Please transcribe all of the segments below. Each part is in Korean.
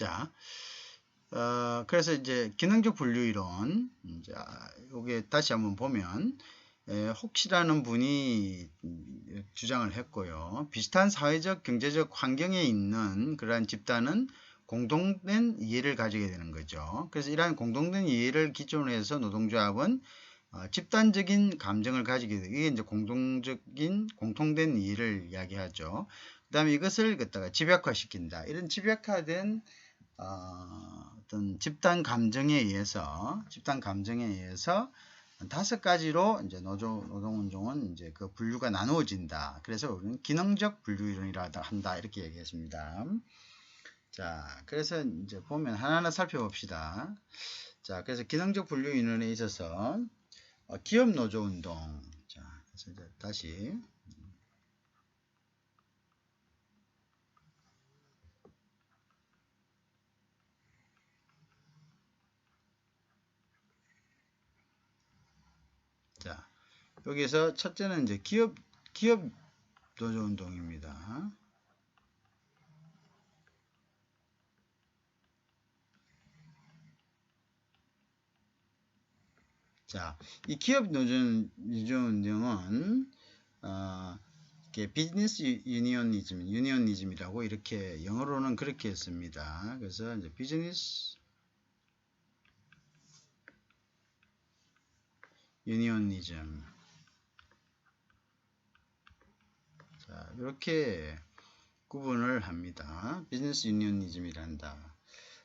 자, 그래서 이제 기능적 분류 이론, 자, 요게 다시 한번 보면, 혹시라는 분이 주장을 했고요. 비슷한 사회적, 경제적 환경에 있는 그러한 집단은 공동된 이해를 가지게 되는 거죠. 그래서 이러한 공동된 이해를 기준으로 해서 노동조합은 집단적인 감정을 가지게 되고, 이게 이제 공통된 이해를 이야기하죠. 그 다음에 이것을 갖다가 집약화시킨다. 이런 집약화된 어떤 집단 감정에 의해서 다섯 가지로 이제 노동운동은 이제 그 분류가 나누어진다. 그래서 우리는 기능적 분류 이론이라 한다. 이렇게 얘기했습니다. 자, 그래서 이제 보면 하나하나 살펴봅시다. 자, 그래서 기능적 분류 이론에 있어서 기업 노조 운동. 자, 그래서 이제 다시 자, 여기서 첫째는 이제 기업 노조 운동입니다. 자, 이 기업 노조 운동은 비즈니스 유니언니즘이라고 이렇게 영어로는 그렇게 했습니다. 그래서 이제 비즈니스 유니언니즘. 자, 이렇게 구분을 합니다. 비즈니스 유니언니즘이란다.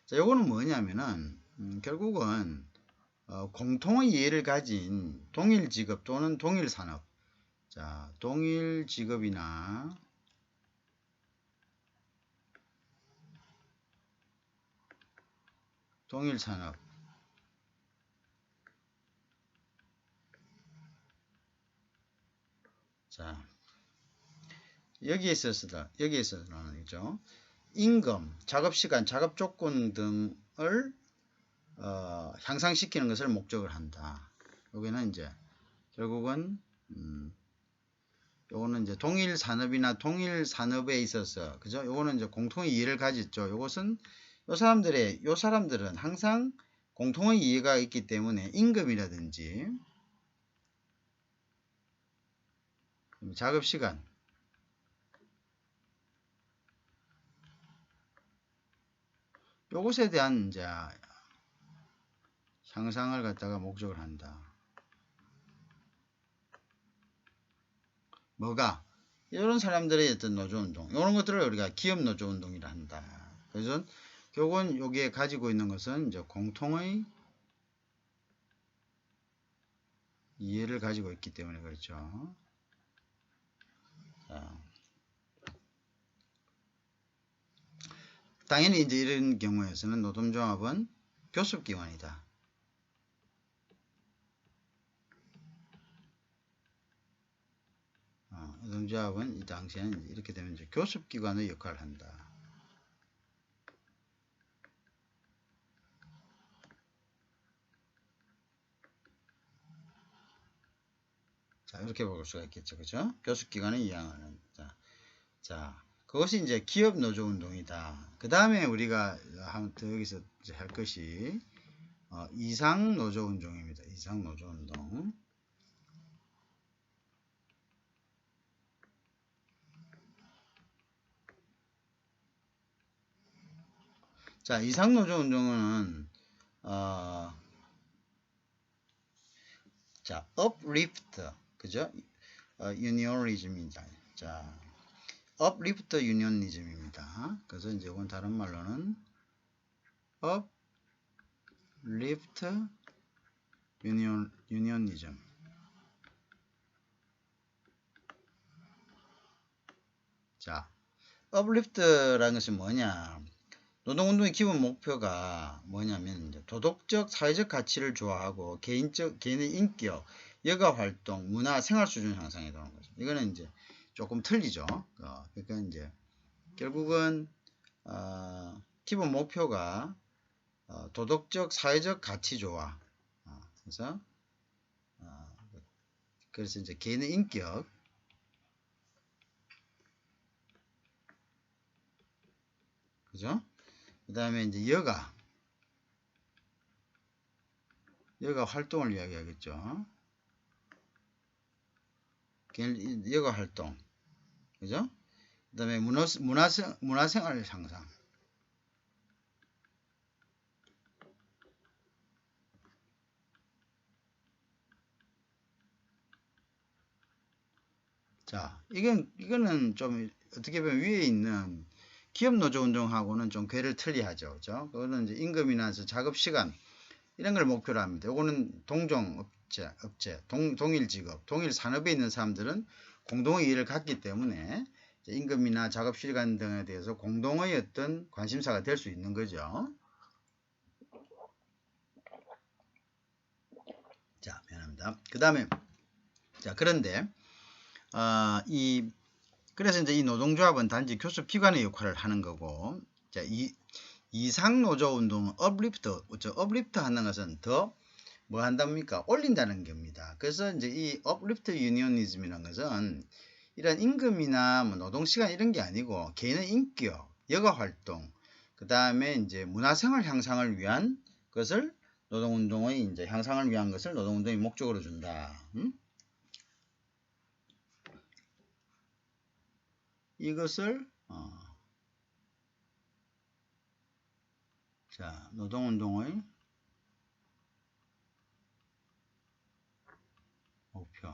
자, 요거는 뭐냐면은 결국은 공통의 이해를 가진 동일 직업 또는 동일 산업. 자, 동일 직업이나 동일 산업. 자, 여기에 있어서는 이죠. 임금, 작업시간, 작업조건 등을 향상시키는 것을 목적을 한다. 여기는 이제 결국은 요거는 이제 동일 산업이나 동일 산업에 있어서 그죠? 요거는 이제 공통의 이해를 가졌죠. 요것은 요 사람들은 항상 공통의 이해가 있기 때문에 임금이라든지 작업시간 요것에 대한 이제 향상을 갖다가 목적을 한다. 뭐가? 이런 사람들의 어떤 노조운동, 이런 것들을 우리가 기업 노조운동이라 한다. 그래서 결국은 여기에 가지고 있는 것은 이제 공통의 이해를 가지고 있기 때문에 그렇죠. 자, 당연히 이제 이런 경우에서는 노동조합은 교섭기관이다. 노동조합은 이 당시에는 이렇게 되면 이제 교섭기관의 역할을 한다. 자, 이렇게 볼 수가 있겠죠. 그죠? 교섭기관을 이양하는. 자, 그것이 이제 기업 노조 운동이다. 그 다음에 우리가 여기서 할 것이 이상 노조 운동입니다. 이상 노조 운동. 자, 이상 노조 운동은 자, uplift, 그죠? 유니언리즘입니다. 자, uplift 유니언리즘입니다. 그래서 이제 이건 다른 말로는 uplift 유니언리즘. 자, uplift라는 것이 뭐냐? 노동운동의 기본 목표가 뭐냐면 이제 도덕적, 사회적 가치를 좋아하고 개인의 인격, 여가활동, 문화, 생활 수준 향상에 도는 거죠. 이거는 이제 조금 틀리죠. 그러니까 이제 결국은 기본 목표가 도덕적, 사회적 가치 좋아. 그래서 이제 개인의 인격, 그죠? 그 다음에 이제 여가 활동을 이야기하겠죠. 여가 활동, 그죠? 그 다음에 문화생활 향상. 자, 이거는 좀 어떻게 보면 위에 있는 기업 노조 운동하고는 좀 궤를 틀리하죠. 그죠? 그거는 이제 임금이나 작업 시간 이런 걸 목표로 합니다. 이거는 동종 업체, 동일 직업, 동일 산업에 있는 사람들은 공동의 이해를 갖기 때문에 임금이나 작업 시간 등에 대해서 공동의 어떤 관심사가 될 수 있는 거죠. 자, 미안합니다. 그 다음에 자, 그런데 그래서 이제 이 노동조합은 단지 교섭 기관의 역할을 하는 거고, 자, 이상 노조 운동은 업리프트 하는 것은 더 뭐 한답니까? 올린다는 겁니다. 그래서 이제 이 업리프트 유니언리즘이라는 것은 이런 임금이나 뭐 노동시간 이런 게 아니고 개인의 인격, 여가 활동, 그 다음에 이제 문화생활 향상을 위한 것을 노동운동의 이제 향상을 위한 것을 노동운동의 목적으로 준다. 이것을 자, 노동운동의 목표.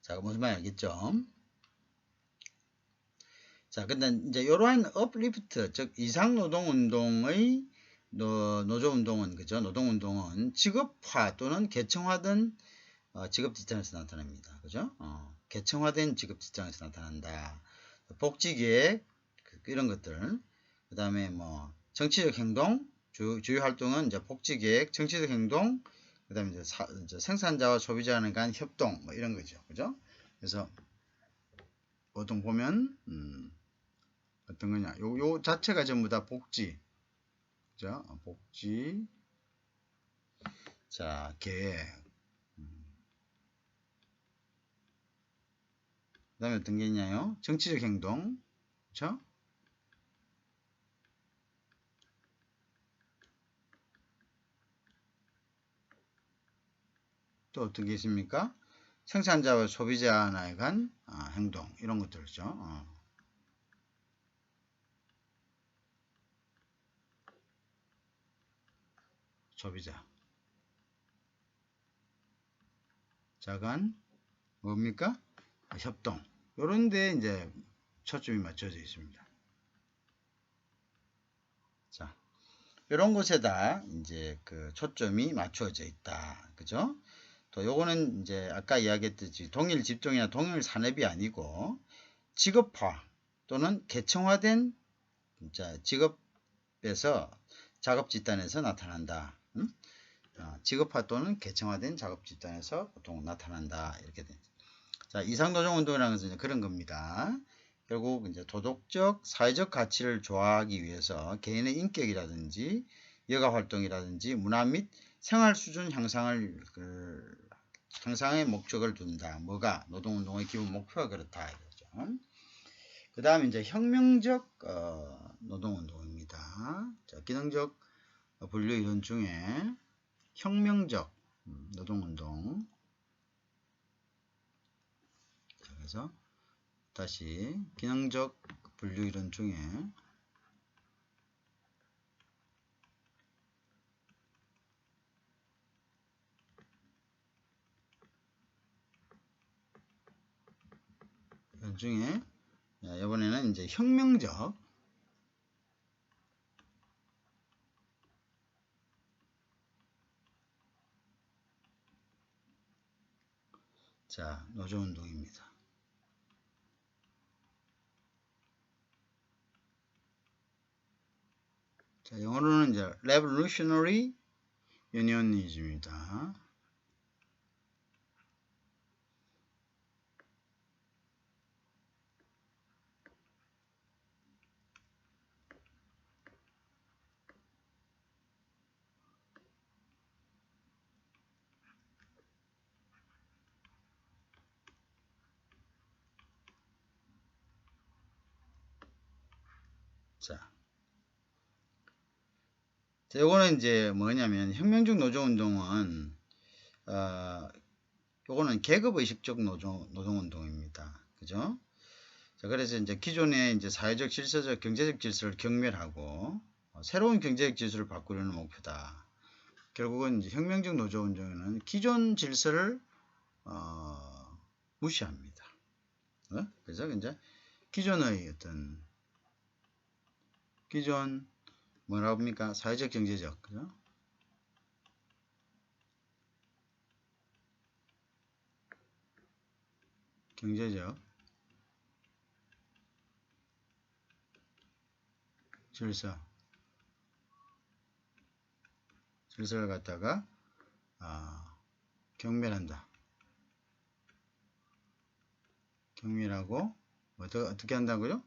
자, 무슨 말인지 알겠죠? 자, 근데 이제 이러한 업리프트, 즉 이상 노동운동의 노조운동은 그죠? 노동운동은 직업화 또는 계층화된 직업 직장에서 나타납니다. 그죠? 계층화된 직업 직장에서 나타난다. 복지계획 이런 것들, 그 다음에 뭐 정치적 행동, 주요 활동은 이제 복지계획, 정치적 행동, 그 다음에 이제 생산자와 소비자 간 협동 뭐 이런 거죠. 그죠? 그래서 보통 보면 어떤 거냐? 요 자체가 전부 다 복지. 그죠? 복지. 자, 계획. 그 다음에 어떤 게 있냐요? 정치적 행동. 그쵸? 또 어떤 게 있습니까? 생산자와 소비자 간 행동. 이런 것들이죠. 소비자. 자간 뭡니까? 협동. 요런 데 이제 초점이 맞춰져 있습니다. 자, 이런 곳에다 이제 그 초점이 맞춰져 있다. 그죠? 또 요거는 이제 아까 이야기했듯이 동일 집종이나 동일 산업이 아니고 직업화 또는 계층화된 직업에서 작업 집단에서 나타난다. 직업화 또는 계층화된 작업 집단에서 보통 나타난다. 이렇게 됩니다. 자, 이상노동운동이라는 것은 그런 겁니다. 결국 이제 도덕적, 사회적 가치를 조화하기 위해서 개인의 인격이라든지 여가 활동이라든지 문화 및 생활 수준 향상의 목적을 둔다. 뭐가 노동운동의 기본 목표가 그렇다. 이거죠. 그 다음에 이제 혁명적 노동운동입니다. 자, 기능적 분류 이론 중에 혁명적 노동운동. 자, 그래서 다시 기능적 분류 이론 중에 이번에는 이제 혁명적 자, 노조운동입니다. 자, 영어로는 이제 Revolutionary Unionism입니다. 자, 요거는 이제 뭐냐면 혁명적 노조운동은 요거는 계급의식적 노동운동입니다. 그죠? 자, 그래서 이제 기존의 이제 사회적 질서적 경제적 질서를 경멸하고 새로운 경제적 질서를 바꾸려는 목표다. 결국은 이제 혁명적 노조운동에는 기존 질서를 무시합니다. 그래서 이제 기존의 어떤 기존 뭐라고 합니까? 사회적 경제적 그죠? 경제적 질서를 갖다가 경멸한다. 경멸하고 어떻게 한다고요?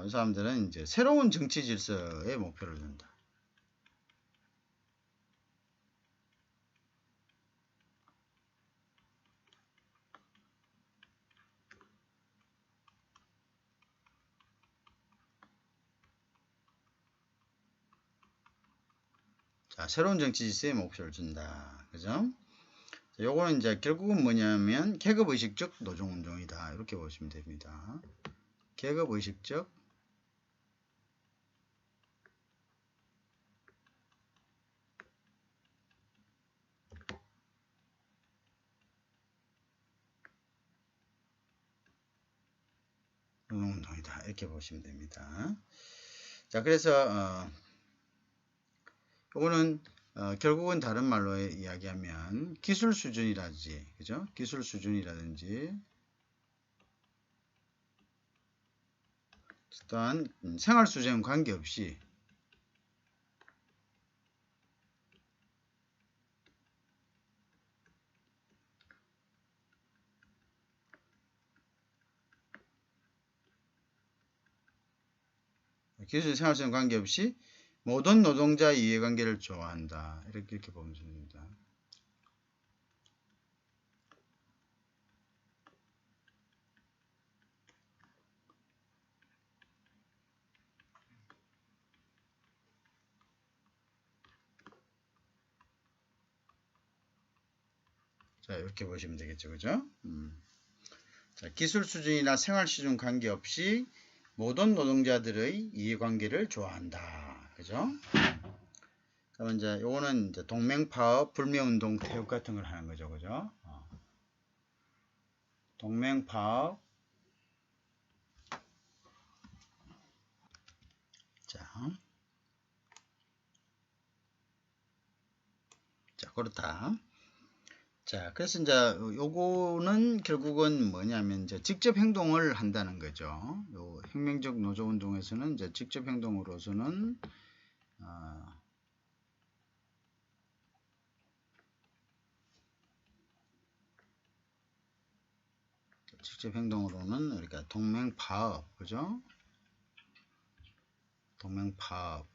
이 사람들은 이제 새로운 정치 질서의 목표를 둔다. 자, 새로운 정치 질서의 목표를 준다. 그죠? 자, 요거는 이제 결국은 뭐냐면 계급의식적 노동운동이다. 이렇게 보시면 됩니다. 계급의식적 노동운동이다. 이렇게 보시면 됩니다. 자, 그래서 요거는 결국은 다른 말로 이야기하면 기술 수준이라든지, 그죠? 기술 수준이라든지, 또한 생활 수준과 관계없이 기술 생활 수준과 관계없이 모든 노동자 이해관계를 좋아한다. 이렇게 보면 됩니다. 자, 이렇게 보시면 되겠죠. 그죠? 자, 기술 수준이나 생활 수준 관계없이 모든 노동자들의 이해관계를 좋아한다. 그죠? 그러면 이제 요거는 이제 동맹파업, 불매운동, 태극 같은 걸 하는 거죠. 그죠? 동맹파업. 자, 그렇다. 자, 그래서 이제 요거는 결국은 뭐냐면 이제 직접 행동을 한다는 거죠. 요 혁명적 노조 운동에서는 이제 직접 행동으로서는 직접 행동으로는 그러니까 동맹파업, 그죠? 동맹파업.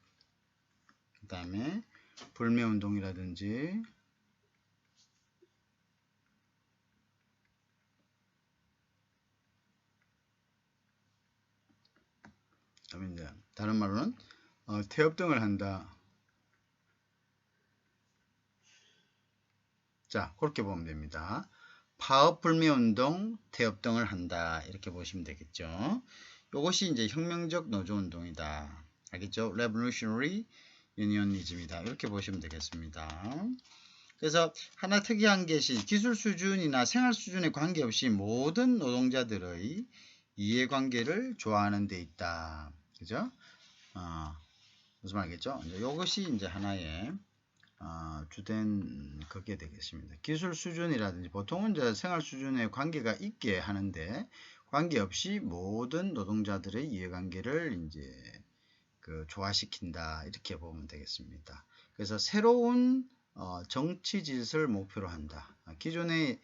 그다음에 불매운동이라든지 그다음에 이제 다른 말로는 태업 등을 한다. 자, 그렇게 보면 됩니다. 파업, 불매운동, 태업 등을 한다. 이렇게 보시면 되겠죠. 이것이 이제 혁명적 노조운동이다. 알겠죠? Revolutionary Unionism이다. 이렇게 보시면 되겠습니다. 그래서 하나 특이한 것이 기술 수준이나 생활 수준에 관계없이 모든 노동자들의 이해관계를 좋아하는 데 있다. 그죠? 무슨 말이겠죠? 이것이 이제 하나의 주된 그게 되겠습니다. 기술 수준이라든지 보통은 이제 생활 수준에 관계가 있게 하는데 관계없이 모든 노동자들의 이해관계를 이제 조화시킨다 이렇게 보면 되겠습니다. 그래서 새로운 정치 질서를 목표로 한다. 기존에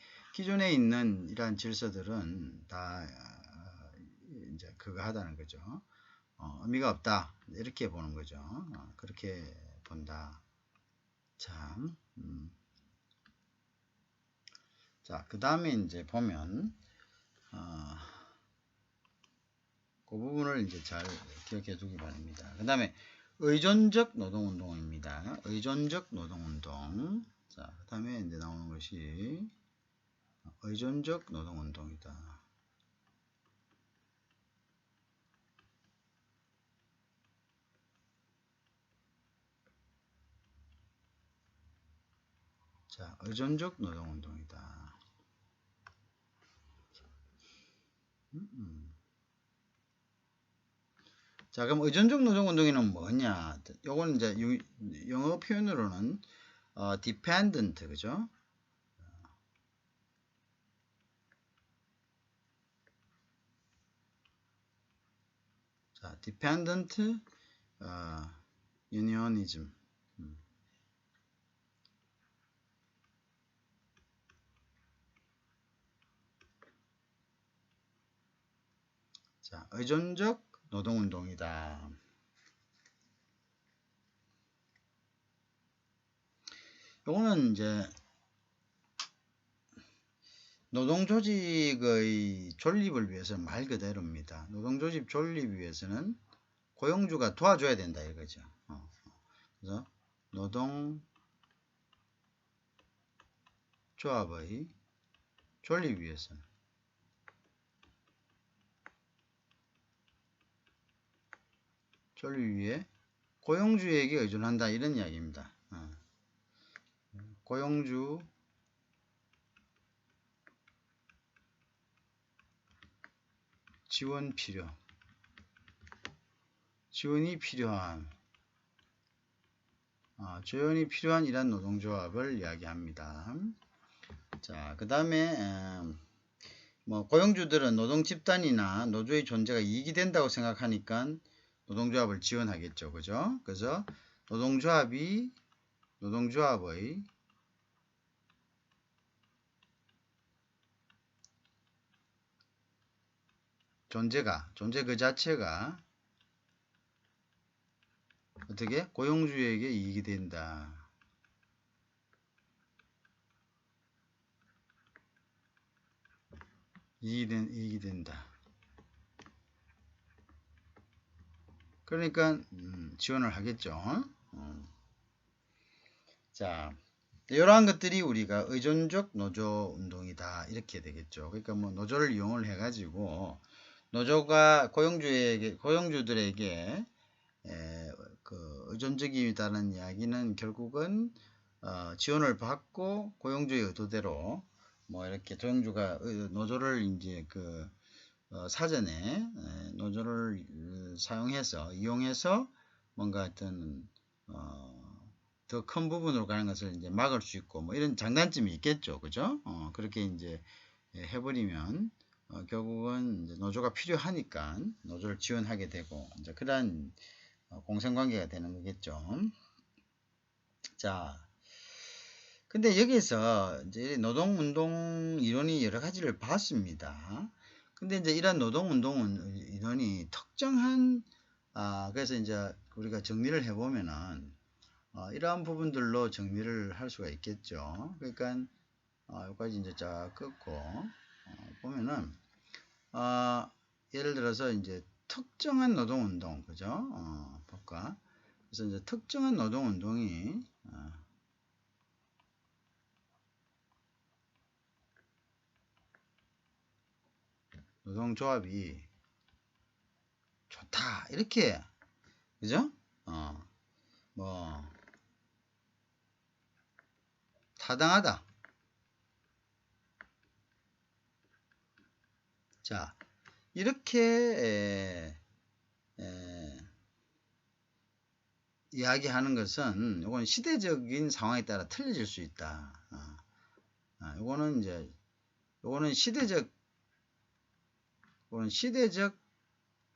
있는 이러한 질서들은 다 이제 그거 하다는 거죠. 의미가 없다 이렇게 보는 거죠. 그렇게 본다. 참, 자, 그 다음에 이제 보면, 그 부분을 이제 잘 기억해 두기 바랍니다. 그 다음에, 의존적 노동운동입니다. 의존적 노동운동. 자, 그 다음에 이제 나오는 것이 의존적 노동운동이다. 자, 의존적 노동운동이다. 자, 그럼 의존적 노동운동에는 뭐냐? 요거는 이제 영어 표현으로는 dependent, 그죠? 자, dependent unionism. 자, 의존적 노동운동이다. 요거는 이제 노동조직의 존립을 위해서 말 그대로입니다. 노동조직 존립 위해서는 고용주가 도와줘야 된다 이거죠. 그래서 노동조합의 존립 위해서는 존립 위해 고용주에게 의존한다 이런 이야기입니다. 고용주 지원이 필요한 지원이 필요한 이런 노동조합을 이야기합니다. 자, 그 다음에 뭐 고용주들은 노동집단이나 노조의 존재가 이익이 된다고 생각하니까 노동조합을 지원하겠죠, 그죠? 그래서 노동조합의 존재 그 자체가 어떻게 고용주에게 이익이 된다. 이익이 된다. 그러니까 지원을 하겠죠. 자, 이러한 것들이 우리가 의존적 노조 운동이다 이렇게 되겠죠. 그러니까 뭐 노조를 이용을 해가지고 노조가 고용주들에게 그 의존적이다는 이야기는 결국은 지원을 받고 고용주의 의도대로 뭐 이렇게 고용주가 노조를 이제 그 사전에 노조를 이용해서 뭔가 어떤 더 큰 부분으로 가는 것을 이제 막을 수 있고 뭐 이런 장단점이 있겠죠, 그죠? 그렇게 이제 해버리면 결국은 이제 노조가 필요하니까 노조를 지원하게 되고 이제 그러한 공생관계가 되는 거겠죠. 자, 근데 여기서 이제 노동운동 이론이 여러 가지를 봤습니다. 근데 이제 이런 노동운동 이론이 특정한 그래서 이제 우리가 정리를 해보면은 이러한 부분들로 정리를 할 수가 있겠죠. 그러니까 여기까지 이제 쫙 끊고 보면은 예를 들어서 이제 특정한 노동운동, 그죠? 볼까? 그래서 이제 특정한 노동운동이 노동조합이 좋다 이렇게, 그죠? 뭐 타당하다. 자, 이렇게 이야기하는 것은 이건 시대적인 상황에 따라 틀려질 수 있다. 이거는 이제 이거는 시대적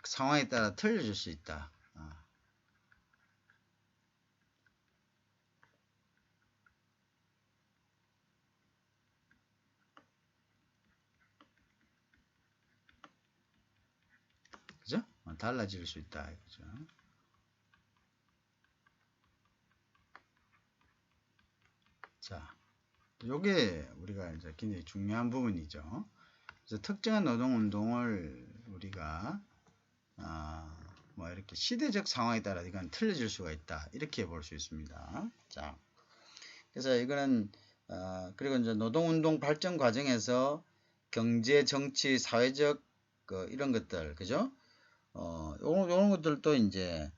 상황에 따라 틀려질 수 있다. 그죠? 달라질 수 있다. 그죠? 자, 요게 우리가 이제 굉장히 중요한 부분이죠. 그래서 특정한 노동운동을 우리가 뭐 이렇게 시대적 상황에 따라 이건 틀려질 수가 있다. 이렇게 볼 수 있습니다. 자, 그래서 이거는 그리고 이제 노동운동 발전 과정에서 경제, 정치, 사회적 이런 것들, 그죠? 요런 것들도 이제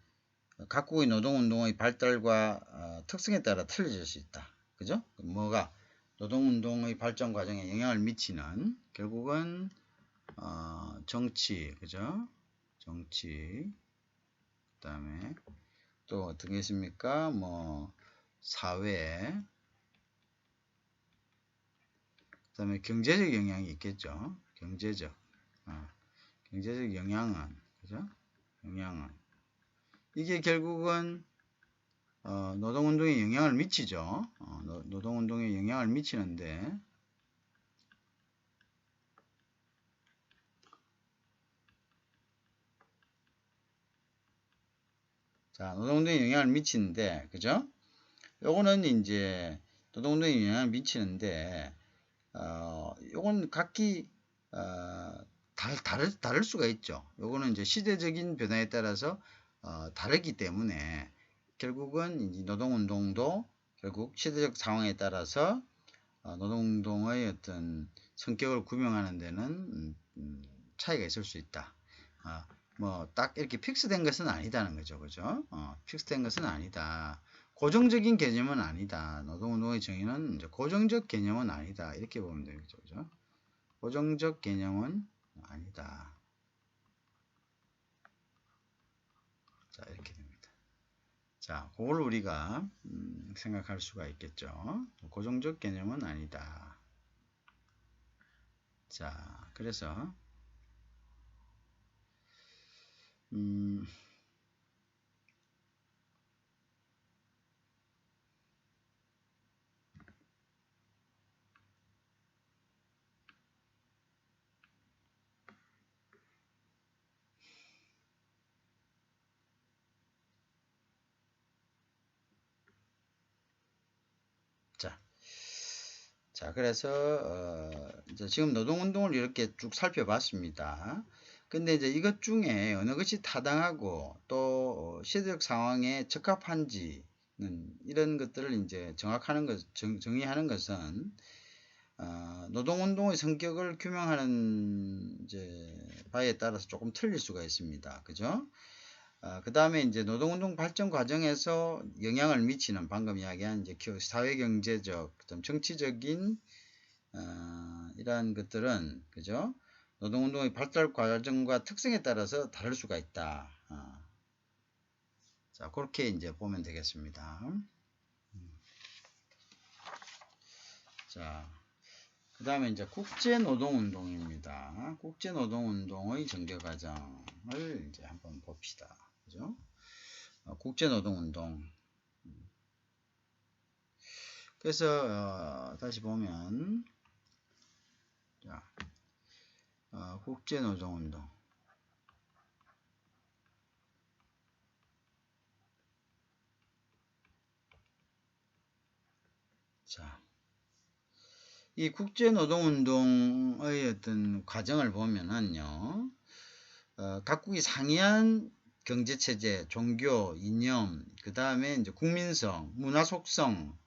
각국의 노동운동의 발달과 특성에 따라 틀려질 수 있다. 그죠? 뭐가 노동운동의 발전 과정에 영향을 미치는 결국은 정치, 그죠? 정치, 그 다음에 또 어떤 게 있습니까? 뭐 사회, 그 다음에 경제적 영향이 있겠죠. 경제적 영향은, 그죠? 영향은 이게 결국은 노동운동에 영향을 미치죠. 노동운동에 영향을 미치는데, 자, 노동운동에 영향을 미치는데, 그죠? 요거는 이제 노동운동에 영향을 미치는데, 요건 각기 다를 수가 있죠. 요거는 이제 시대적인 변화에 따라서 다르기 때문에 결국은 이 노동운동도 결국 시대적 상황에 따라서 노동운동의 어떤 성격을 구명하는 데는 차이가 있을 수 있다. 뭐 딱 이렇게 픽스된 것은 아니다는 거죠. 그죠? 픽스된 것은 아니다. 고정적인 개념은 아니다. 노동운동의 정의는 이제 고정적 개념은 아니다. 이렇게 보면 되겠죠. 그죠? 고정적 개념은 아니다. 자, 이렇게 됩니다. 자, 그걸 우리가 생각할 수가 있겠죠. 고정적 개념은 아니다. 자, 그래서 자, 그래서 이제 지금 노동운동을 이렇게 쭉 살펴봤습니다. 근데 이제 이것 중에 어느 것이 타당하고 또 시대적 상황에 적합한지는 이런 것들을 이제 정의하는 것은 노동운동의 성격을 규명하는 이제 바에 따라서 조금 틀릴 수가 있습니다. 그죠? 그 다음에 이제 노동운동 발전 과정에서 영향을 미치는 방금 이야기한 이제 사회경제적, 정치적인 이러한 것들은 그죠? 노동운동의 발달 과정과 특성에 따라서 다를 수가 있다. 자, 그렇게 이제 보면 되겠습니다. 자, 그 다음에 이제 국제노동운동입니다. 국제노동운동의 전개 과정을 이제 한번 봅시다. 그죠? 국제노동운동. 그래서 다시 보면 자, 국제노동운동. 자, 이 국제노동운동의 어떤 과정을 보면은요, 각국이 상이한 경제체제, 종교, 이념, 그 다음에 이제 국민성, 문화 속성,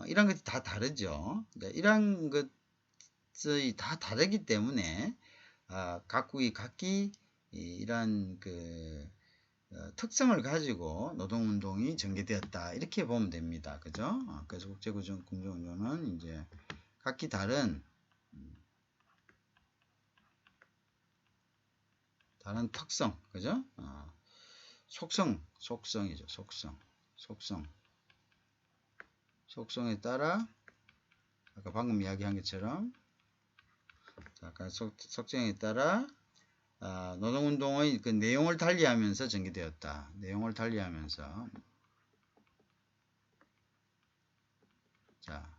이런 것이 다 다르죠. 그러니까 이런 것이 다 다르기 때문에 각국이 각기 이런 그 특성을 가지고 노동운동이 전개되었다. 이렇게 보면 됩니다. 그죠? 그래서 국제공정운동은 이제 각기 다른 특성, 그죠? 속성이죠. 속성에 따라 아까 방금 이야기한 것처럼 아까 속성에 따라 노동운동의 그 내용을 달리하면서 전개되었다. 내용을 달리하면서 자,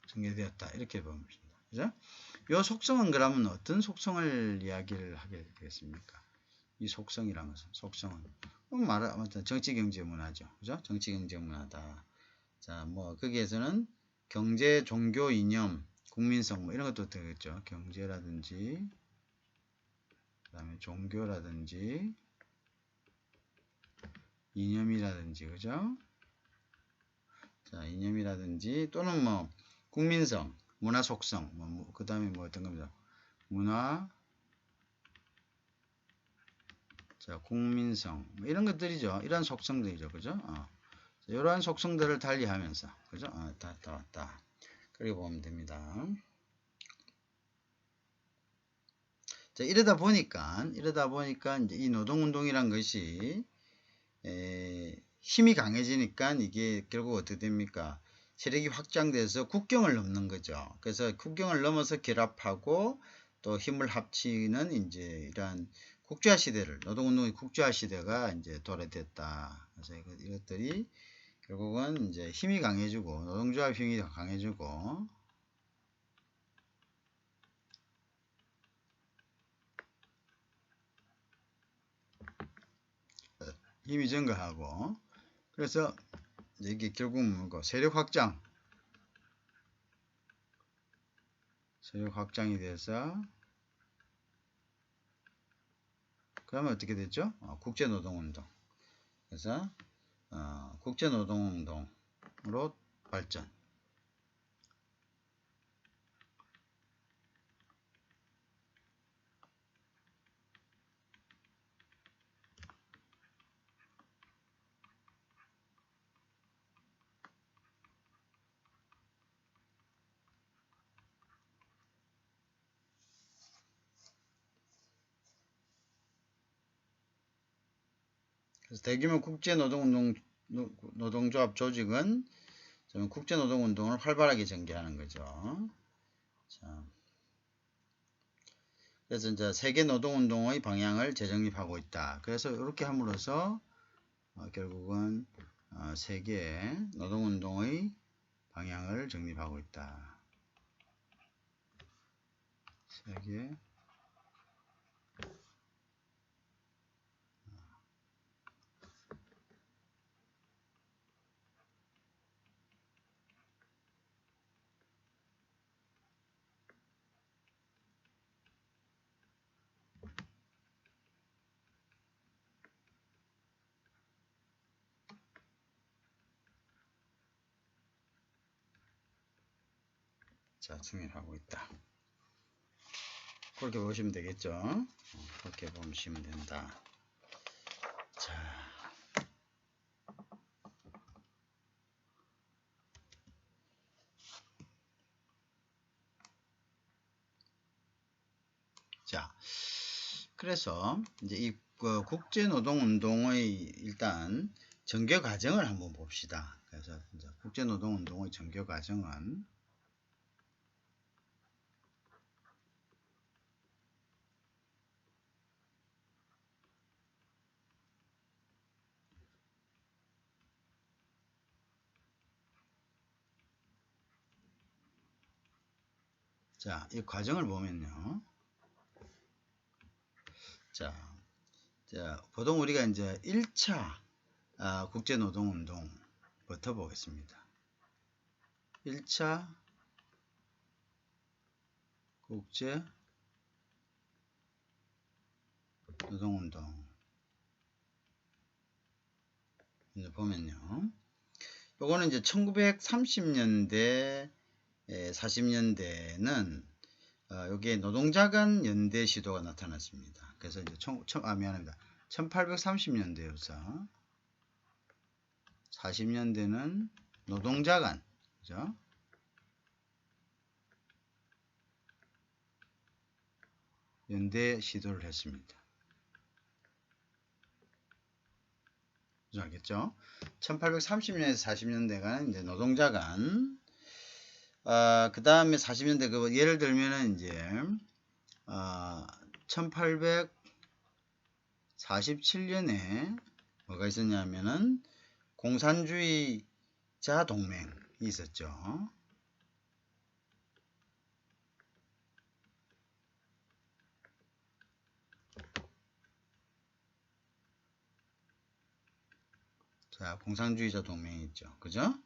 전개되었다. 이렇게 보면 됩니다. 그죠? 이 속성은 그러면 어떤 속성을 이야기를 하게 되겠습니까? 이 속성이란 것은 속성은 말하면 정치 경제 문화죠. 그죠? 정치 경제 문화다. 자, 뭐 거기에서는 경제, 종교, 이념, 국민성 뭐 이런 것도 되겠죠. 경제라든지 그다음에 종교라든지 이념이라든지 그죠? 자, 이념이라든지 또는 뭐 국민성, 문화 속성, 그다음에 뭐 어떤 겁니다. 문화, 자, 국민성 뭐 이런 것들이죠. 이런 속성들이죠. 그죠? 이러한 속성들을 달리하면서 그죠? 왔다. 그렇게 보면 됩니다. 자, 이러다 보니까 이제 이 노동운동이란 것이 힘이 강해지니까 이게 결국 어떻게 됩니까? 세력이 확장돼서 국경을 넘는 거죠. 그래서 국경을 넘어서 결합하고 또 힘을 합치는 이제 이러한 국제화 시대를 노동운동의 국제화 시대가 이제 도래됐다. 그래서 이것들이 결국은 이제 힘이 강해지고 노동조합 힘이 강해지고 힘이 증가하고 그래서 이게 결국은 뭐고 세력 확장이 돼서 그러면 어떻게 됐죠? 국제노동운동. 그래서 국제노동운동으로 발전. 그래서 대규모 노동조합 조직은 국제노동운동을 활발하게 전개하는 거죠. 자, 그래서 이제 세계 노동운동의 방향을 재정립하고 있다. 그래서 이렇게 함으로써 결국은 세계 노동운동의 방향을 정립하고 있다. 세계 자, 승인하고 있다. 그렇게 보시면 되겠죠. 그렇게 보시면 된다. 자, 그래서 이제 이 국제노동운동의 일단 전개 과정을 한번 봅시다. 그래서 이제 국제노동운동의 전개 과정은 자, 이 과정을 보면요. 자, 보통 우리가 이제 1차 국제노동운동부터 보겠습니다. 1차 국제노동운동 이제 보면요. 요거는 이제 1930년대 40년대는 여기에 노동자간 연대 시도가 나타났습니다. 그래서 이제 미안합니다. 1830년대여서 40년대는 노동자간, 그죠? 연대 시도를 했습니다. 알겠죠? 1830년에서 40년대가 이제 노동자간, 그 다음에 40년대 예를 들면은 이제 1847년에 뭐가 있었냐면은 공산주의자 동맹이 있었죠. 자, 공산주의자 동맹이 있죠. 그죠?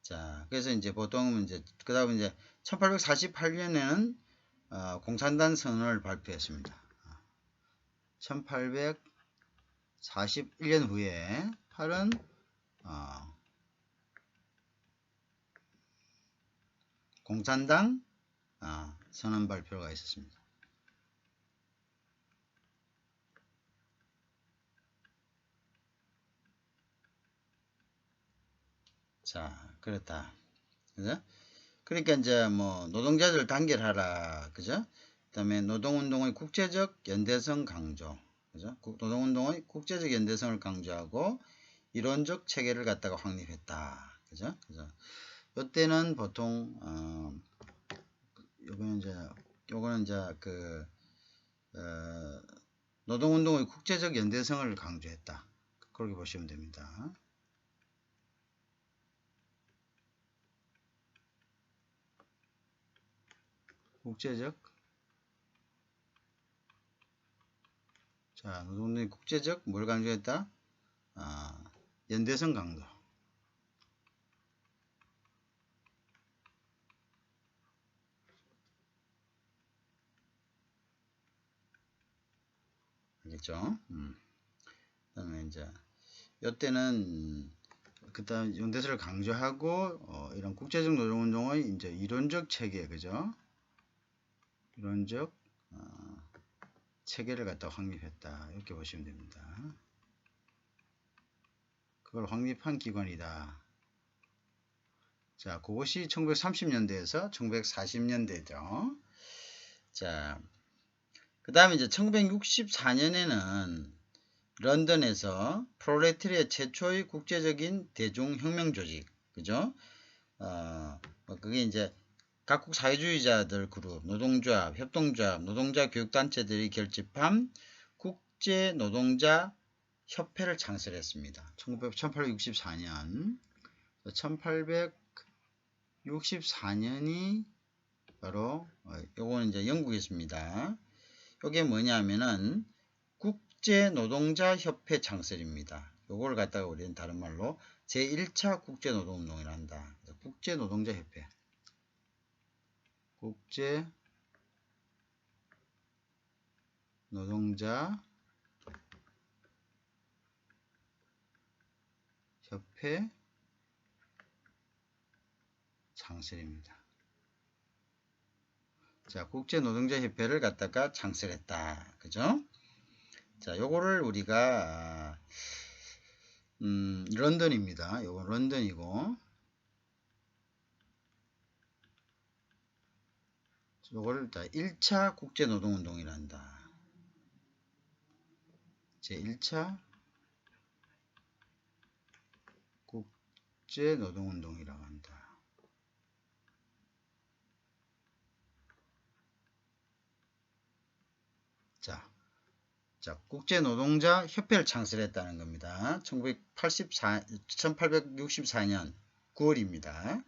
자, 그래서 이제 보통 이제 그 다음에 이제 1848년에는 공산당 선언을 발표했습니다. 1841년 후에 8은 공산당 선언 발표가 있었습니다. 자, 그렇다. 그죠? 그러니까 이제 뭐 노동자들 단결하라. 그죠? 그다음에 노동운동의 국제적 연대성 강조. 그죠? 노동운동의 국제적 연대성을 강조하고 이론적 체계를 갖다가 확립했다. 그죠? 그래서 이때는 보통 요거는 이제 그 노동운동의 국제적 연대성을 강조했다. 그렇게 보시면 됩니다. 국제적 자, 노동운동의 국제적 뭘 강조했다? 연대성 강도. 알겠죠? 그다음에 이제 이때는 그다음 연대성을 강조하고 이런 국제적 노동운동의 이제 이론적 체계, 그죠? 이론적 체계를 갖다 확립했다. 이렇게 보시면 됩니다. 그걸 확립한 기관이다. 자, 그것이 1930년대에서 1940년대죠. 자, 그 다음에 이제 1964년에는 런던에서 프롤레타리아 최초의 국제적인 대중혁명 조직, 그죠? 그게 이제 각국 사회주의자들 그룹, 노동조합, 협동조합, 노동자 교육단체들이 결집한 국제노동자 협회를 창설했습니다. 1864년. 1864년이 바로 요거는 이제 영국에 있습니다. 요게 뭐냐면은 국제노동자 협회 창설입니다. 요걸 갖다가 우리는 다른 말로 제1차 국제노동운동을 한다. 국제노동자 협회. 국제노동자 협회 창설입니다. 자, 국제노동자협회를 갖다가 창설했다. 그죠? 자, 요거를 우리가 런던입니다. 요건 런던이고 요거를 1차 국제노동운동이란다. 제1차 국제노동운동이라고 한다. 자, 국제노동자 협회를 창설했다는 겁니다. 1864년 9월입니다.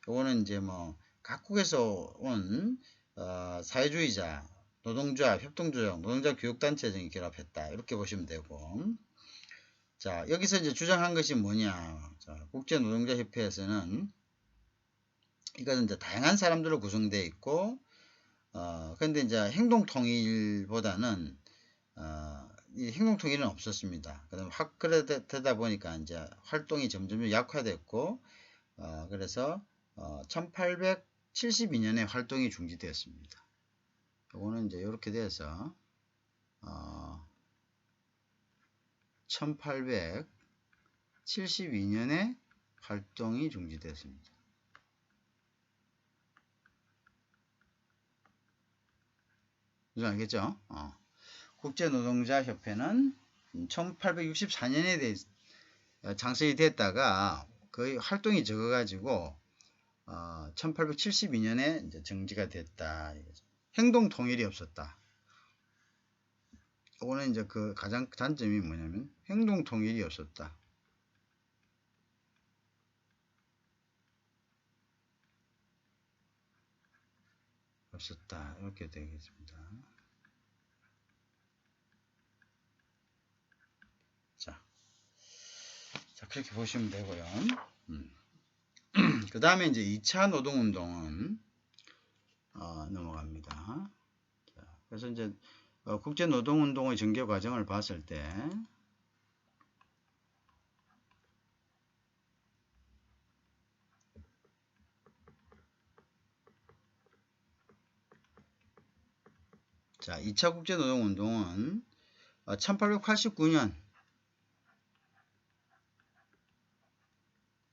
요거는 이제 뭐 각국에서 온 사회주의자, 노동조합, 협동조합, 노동자 교육단체 등이 결합했다. 이렇게 보시면 되고, 자, 여기서 이제 주장한 것이 뭐냐? 자, 국제노동자협회에서는 이것은 이제 다양한 사람들로 구성되어 있고, 근데 이제 행동통일보다는 이 행동통일은 없었습니다. 그다음 그러다 보니까 이제 활동이 점점 약화됐고, 그래서 1872년에 활동이 중지되었습니다. 이거는 이제 이렇게 돼서 1872년에 활동이 중지되었습니다. 무슨 알겠죠? 국제노동자협회는 1864년에 창설이 됐다가 거의 활동이 적어가지고 1872년에 이제 정지가 됐다. 행동 통일이 없었다. 이거는 이제 그 가장 단점이 뭐냐면 행동 통일이 없었다. 이렇게 되겠습니다. 자, 그렇게 보시면 되고요. 그 다음에 이제 2차 노동운동은 넘어갑니다. 자, 그래서 이제 국제노동운동의 전개 과정을 봤을 때 자, 2차 국제노동운동은 1889년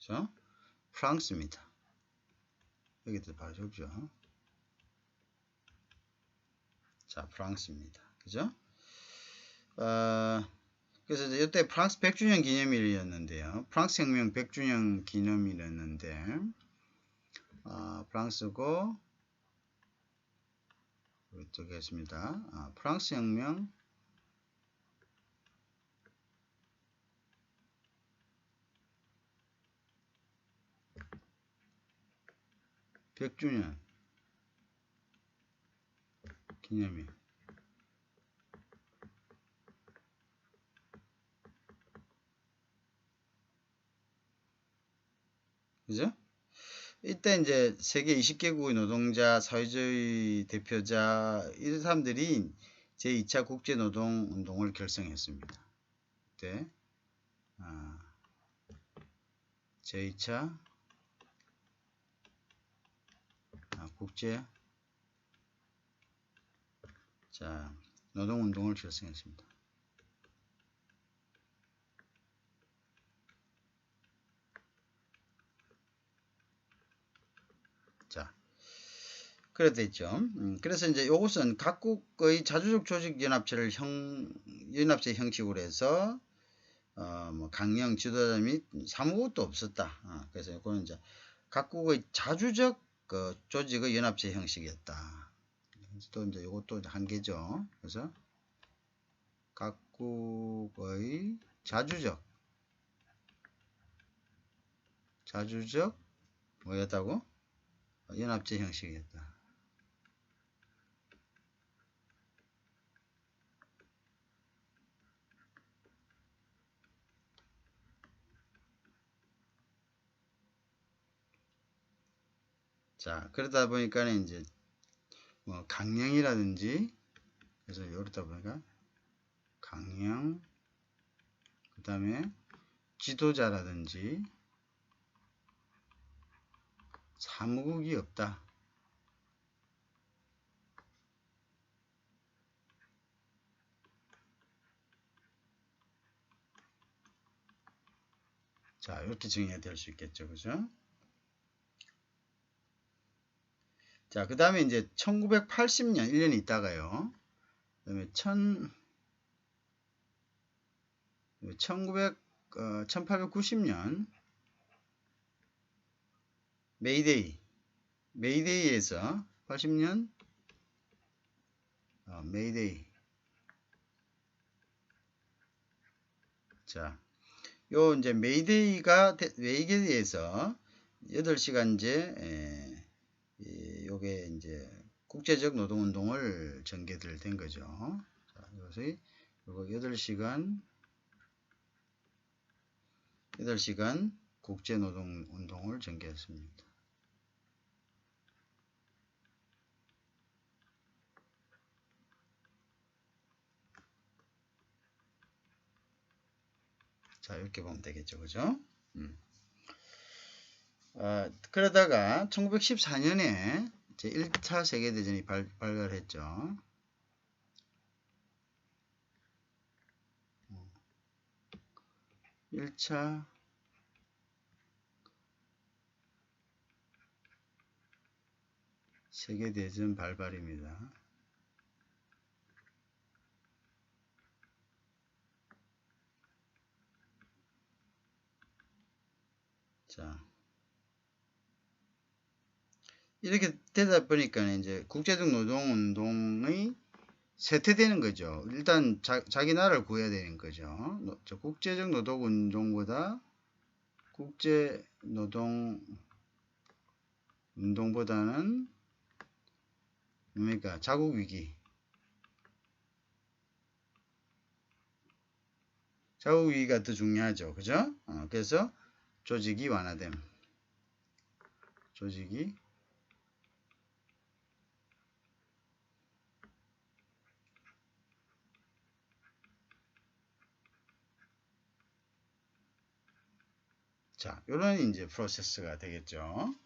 그렇죠? 프랑스입니다. 여기도 바로 적죠. 자, 프랑스입니다. 그죠? 그래서 이때 프랑스 100주년 기념일이었는데요. 프랑스 혁명 100주년 기념일이었는데 프랑스고 이쪽에 있습니다. 프랑스 혁명 100주년 기념일. 그죠? 이때 이제 세계 20개국의 노동자, 사회주의 대표자 이런 사람들이 제2차 국제노동운동을 결성했습니다. 이때 제2차 국제 노동운동을 결성했습니다. 자, 그래 됐죠. 그래서 이제 이것은 각국의 자주적 조직 연합체 형식으로 해서 뭐 강령 지도자 및 사무국도 없었다. 그래서 이거는 이제 각국의 자주적 조직의 연합체 형식이었다. 또 이제 이것도 한계죠. 그래서 각국의 자주적 뭐였다고? 연합체 형식이었다. 자, 그러다 보니까 이제 뭐 강령이라든지 그래서 이러다 보니까 강령 그 다음에 지도자라든지 사무국이 없다. 자, 이렇게 정의가 될 수 있겠죠. 그죠? 자, 그 다음에 이제 1980년 1년 있다가요. 그 다음에 1890년 메이데이에서 80년 메이데이. 자, 요 이제 메이데이에서 8시간제 요게 이제 국제적 노동운동을 전개될 된 거죠. 자, 이것이 요거 8시간 국제노동운동을 전개했습니다. 자, 이렇게 보면 되겠죠. 그죠? 그러다가 1914년에 제 1차 세계대전이 발발했죠. 어, 1차 세계대전 발발입니다. 자, 이렇게 되다 보니까 이제 국제적 노동운동이 쇠퇴되는 거죠. 일단 자기 나라를 구해야 되는 거죠. 국제적 노동운동보다는 뭡니까? 자국위기. 자국위기가 더 중요하죠. 그죠? 그래서 조직이 완화됨. 조직이 자, 요런 이제 프로세스가 되겠죠.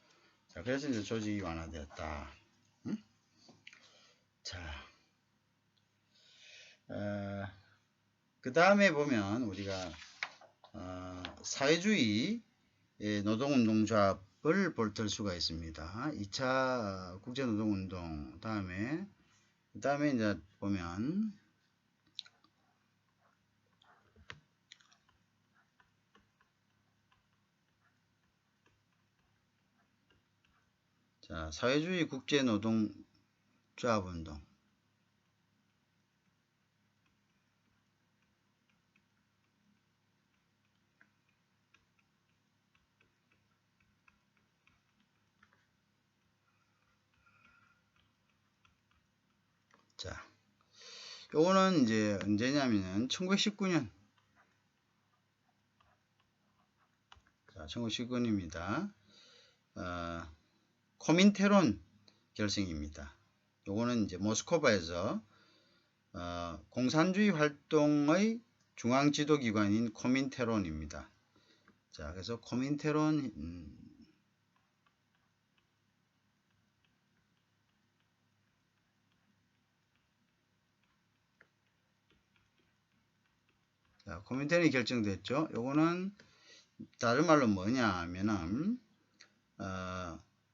자, 그래서 이제 조직이 완화되었다. 응? 자, 그 다음에 보면 우리가 사회주의 노동운동조합을 볼 수가 있습니다. 2차 국제노동운동 다음에 그 다음에 이제 보면 자, 사회주의 국제노동조합운동 자, 요거는 이제 언제냐면은 1919년 자, 1919년입니다. 코민테론 결성입니다. 요거는 이제 모스크바에서 공산주의 활동의 중앙 지도기관인 코민테론입니다. 자, 그래서 코민테론 자, 코민테론이 결정됐죠. 요거는 다른 말로 뭐냐 하면은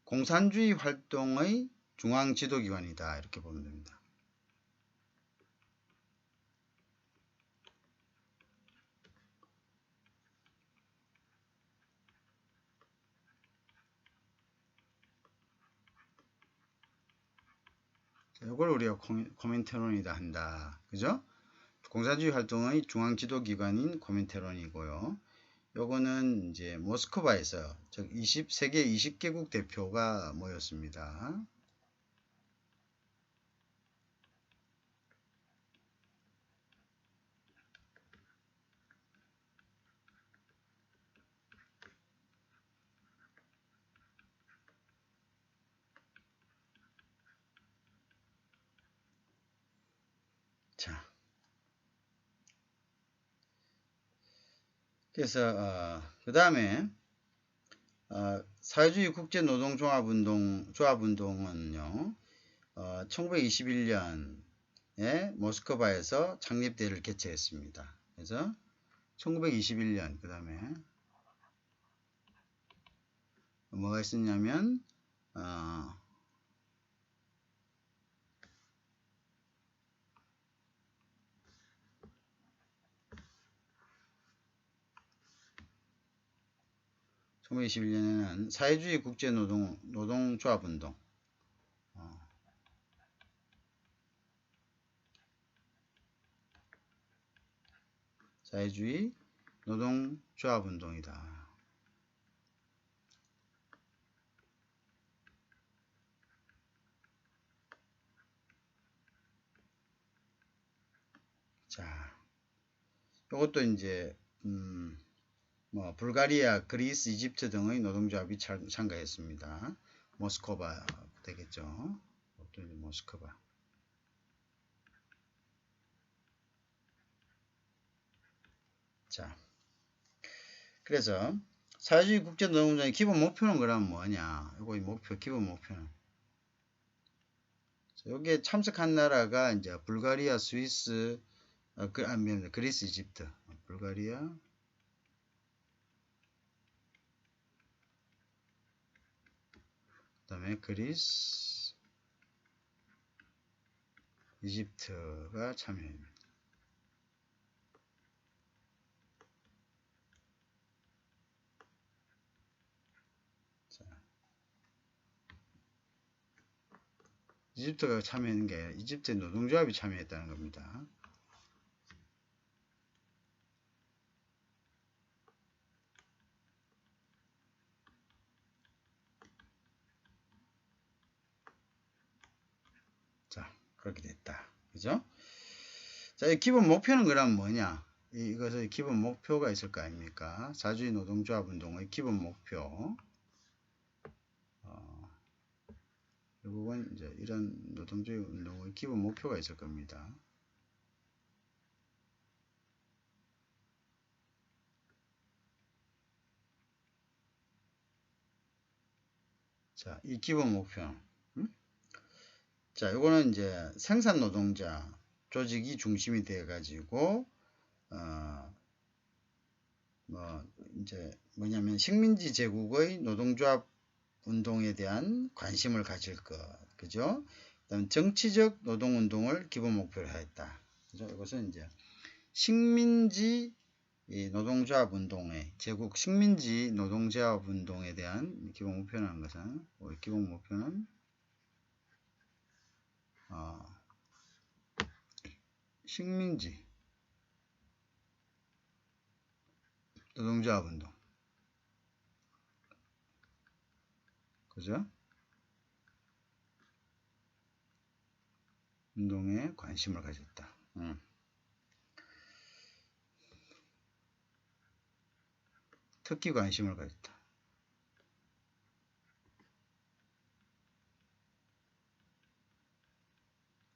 공산주의 활동의 중앙 지도기관이다 이렇게 보면 됩니다. 이걸 우리가 코민테론이다 한다. 그죠? 공산주의 활동의 중앙 지도기관인 코민테론이고요. 요거는 이제 모스크바에서 즉 세계 20개국 대표가 모였습니다. 자, 그래서 그 다음에 사회주의 국제노동조합운동은요 1921년에 모스크바에서 창립대회를 개최했습니다. 그래서 1921년 그 다음에 뭐가 있었냐면 1921년에는 사회주의 국제노동조합운동 사회주의 노동조합운동이다. 자, 이것도 이제 뭐 불가리아, 그리스, 이집트 등의 노동조합이 참가했습니다. 모스크바 되겠죠. 이것도 이제 모스크바. 자, 그래서 사회주의 국제노동운동의 기본 목표는 그러면 뭐냐? 이거 기본 목표는 여기에 참석한 나라가 이제 불가리아, 스위스, 그리스, 이집트, 불가리아, 그다음에 그리스, 이집트가 참여합니다. 자, 이집트가 참여하는 게 아니라 이집트 노동조합이 참여했다는 겁니다. 자, 그렇게 됐다. 그죠? 자, 이 기본 목표는 그러면 뭐냐? 이것의 기본 목표가 있을 거 아닙니까? 사주의 노동조합 운동의 기본 목표. 결국은 이제 이런 노동조합 운동의 기본 목표가 있을 겁니다. 자, 이 기본 목표. 자, 요거는 이제 생산 노동자 조직이 중심이 돼 가지고 뭐 이제 뭐냐면 식민지 제국의 노동조합 운동에 대한 관심을 가질 것, 그죠? 그다음 정치적 노동 운동을 기본 목표로 하였다. 그죠? 이것은 이제 식민지 노동조합 운동의 제국 식민지 노동조합 운동에 대한 기본 목표라는 것은 기본 목표는 식민지 노동조합 운동, 그죠? 운동에 관심을 가졌다. 특히 관심을 가졌다.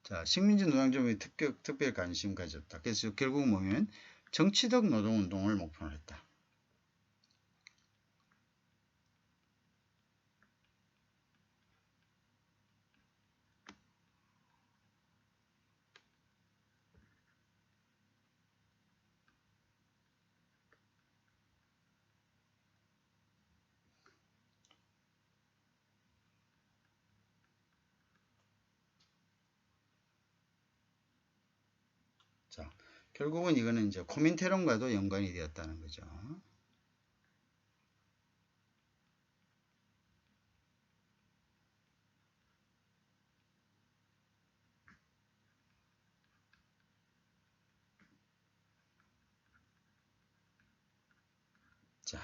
자, 식민지 노동조합에 특별 관심 가졌다. 그래서 결국 뭐냐면 정치적 노동운동을 목표로 했다. 자, 결국은 이거는 이제 코민테론과도 연관이 되었다는 거죠. 자,